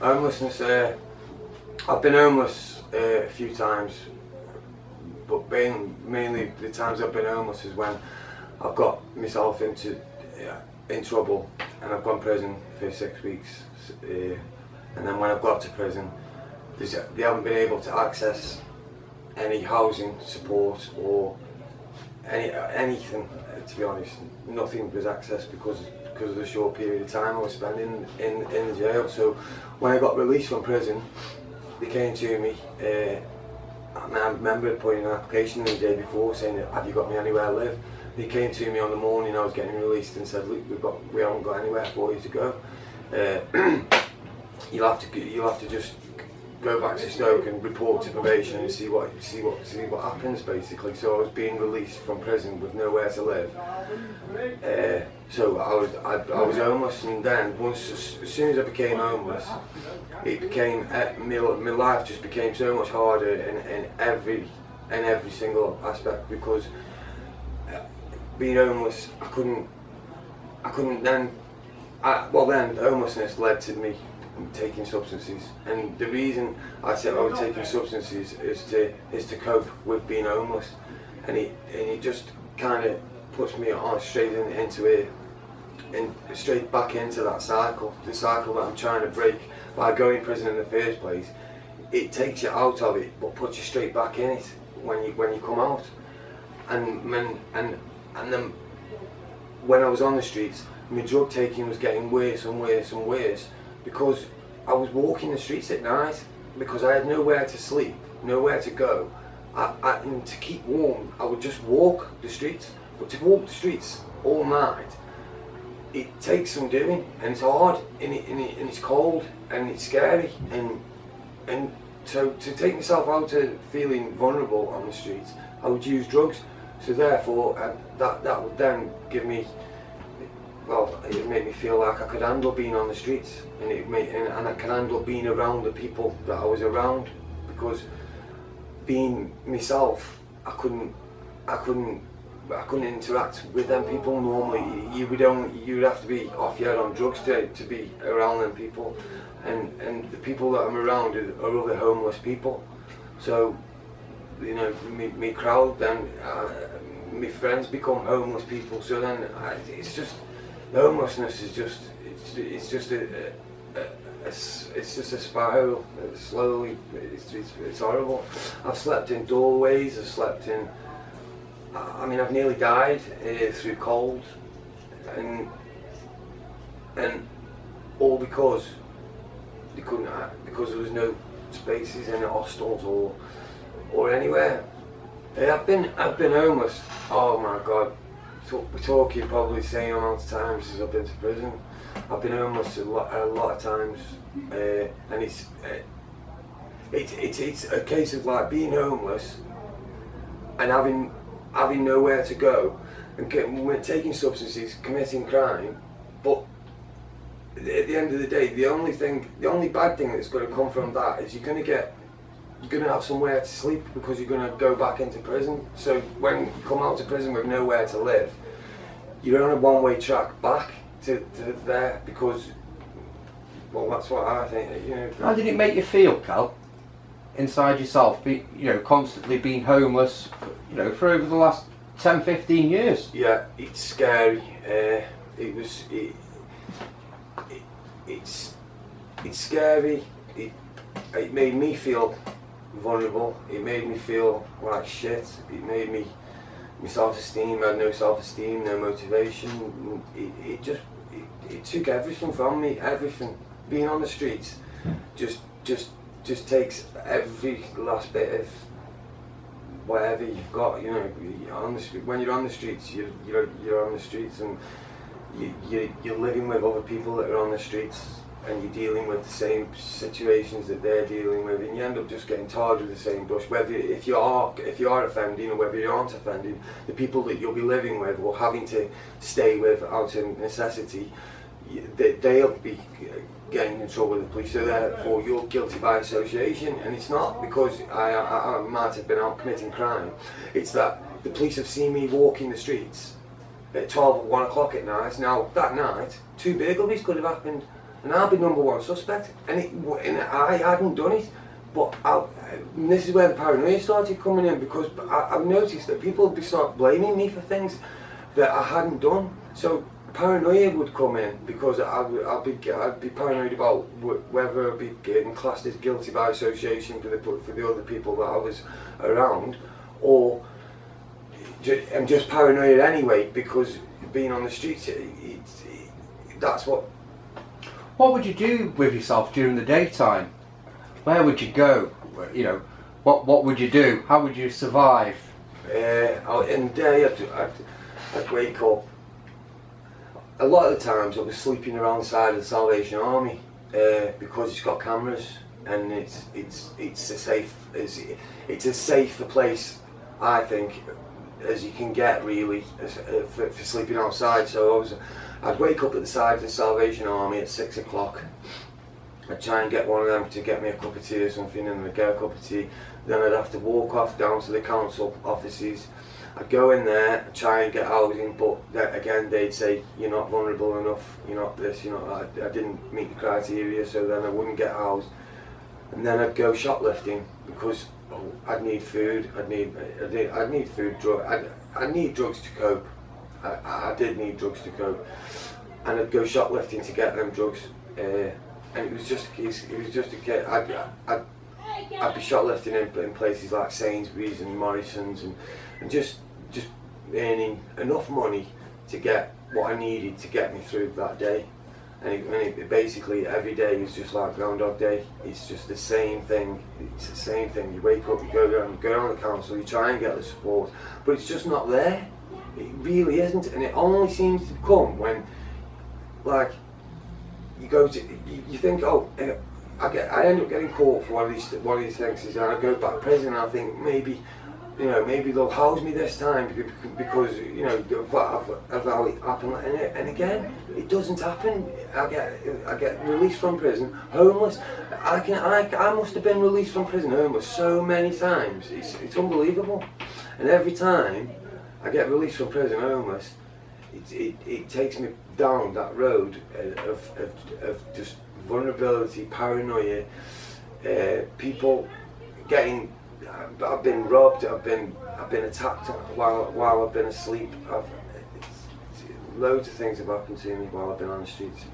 Homelessness, I've been homeless a few times, but mainly the times I've been homeless is when I've got myself in trouble and I've gone to prison for 6 weeks, and then when I've got to prison, they haven't been able to access any housing support or anything. To be honest, nothing was accessed because of the short period of time I was spending in the jail. So when I got released from prison, they came to me, and I remember putting an application the day before saying, have you got me anywhere to live? They came to me on the morning I was getting released and said, look, we haven't got anywhere for you to go. You'll have to just go back to Stoke and report to probation and see what happens, basically. So I was being released from prison with nowhere to live. So I was homeless, and then as soon as I became homeless, it became my life just became so much harder in every single aspect, because being homeless, I couldn't then homelessness led to me taking substances, and the reason I said I was taking substances is to cope with being homeless, and it just kind of puts me on straight straight back into that cycle, the cycle that I'm trying to break by going to prison in the first place. It takes you out of it, but puts you straight back in it when you come out, and then when I was on the streets, my drug taking was getting worse and worse and worse, because I was walking the streets at night because I had nowhere to sleep, nowhere to go. And to keep warm, I would just walk the streets. But to walk the streets all night, it takes some doing, and it's hard, and it's cold, and it's scary, and so to take myself out of feeling vulnerable on the streets, I would use drugs. So therefore, that would then give me, well, it would make me feel like I could handle being on the streets, and I could handle being around the people that I was around, because being myself, I couldn't interact with them people normally. You would have to be off your head on drugs to be around them people, and the people that I'm around are other homeless people. So, you know, me crowd, then my friends become homeless people. So then it's just, the homelessness is just, it's just a spiral. Slowly, it's horrible. I've slept in doorways. I've slept in. I mean, I've nearly died through cold, and all because there was no spaces in the hostels or anywhere. I've been homeless. Oh my God, we're talking probably the same amount of times since I've been to prison. I've been homeless a lot of times, and it's a case of like being homeless and having nowhere to go, and taking substances, committing crime, but at the end of the day, the only bad thing that's going to come from that is you're going to have somewhere to sleep, because you're going to go back into prison. So when you come out of prison with nowhere to live, you're on a one-way track back to there, because, well, that's what I think. You know. How did it make you feel, Cal, inside yourself, constantly being homeless, for over the last 10-15 years? Yeah, it's scary. It's scary. It made me feel vulnerable. It made me feel like shit. It made me, my self-esteem, I had no self-esteem, no motivation. It took everything from me, everything. Being on the streets just takes every last bit of whatever you've got. When you're on the streets, you're on the streets, and you're living with other people that are on the streets, and you're dealing with the same situations that they're dealing with, and you end up just getting tarred with the same brush. Whether if you are offending or whether you aren't offending, the people that you'll be living with or having to stay with out of necessity, they'll be getting in trouble with the police. So therefore, you're guilty by association, and it's not because I might have been out committing crime. It's that the police have seen me walking the streets at 12 or 1 o'clock at night. Now that night, 2 burglaries could have happened. and I'll be number one suspect. And I hadn't done it, but and this is where the paranoia started coming in, because I've noticed that people would start blaming me for things that I hadn't done. So paranoia would come in, because I'd be paranoid about whether I'd be getting classed as guilty by association for the other people that I was around, or I'm just paranoid anyway, because being on the streets, that's what. What would you do with yourself during the daytime? Where would you go? You know, what would you do? How would you survive? In the day, I'd wake up. A lot of the times I was sleeping around the side of the Salvation Army, because it's got cameras, and it's as safe a place, I think, as you can get, really, for sleeping outside. So I'd wake up at the side of the Salvation Army at 6 o'clock. I'd try and get one of them to get me a cup of tea or something, and I'd get a cup of tea. Then I'd have to walk off down to the council offices. I'd go in there, try and get housing, but again they'd say, you're not vulnerable enough, you're not this, you're not that. I didn't meet the criteria, so then I wouldn't get housed. And then I'd go shoplifting, because I'd need food, I'd need food, I'd need drugs to cope. I did need drugs to cope, and I'd go shoplifting to get them drugs. And it was just a case. I'd be shoplifting in places like Sainsbury's and Morrison's, and just earning enough money to get what I needed to get me through that day. And it basically every day is just like Groundhog Day. It's just the same thing. It's the same thing. You wake up, you go down the council, you try and get the support, but it's just not there. It really isn't, and it only seems to come when, like, you go to, you think, oh, I end up getting caught for one of these things, and I go back to prison, and I think maybe they'll house me this time because of how it happened, and again, it doesn't happen. I get released from prison homeless. I must have been released from prison homeless so many times. It's unbelievable, and every time I get released from prison homeless, it takes me down that road of just vulnerability, paranoia, people getting. I've been robbed. I've been attacked while I've been asleep. Loads of things have happened to me while I've been on the streets.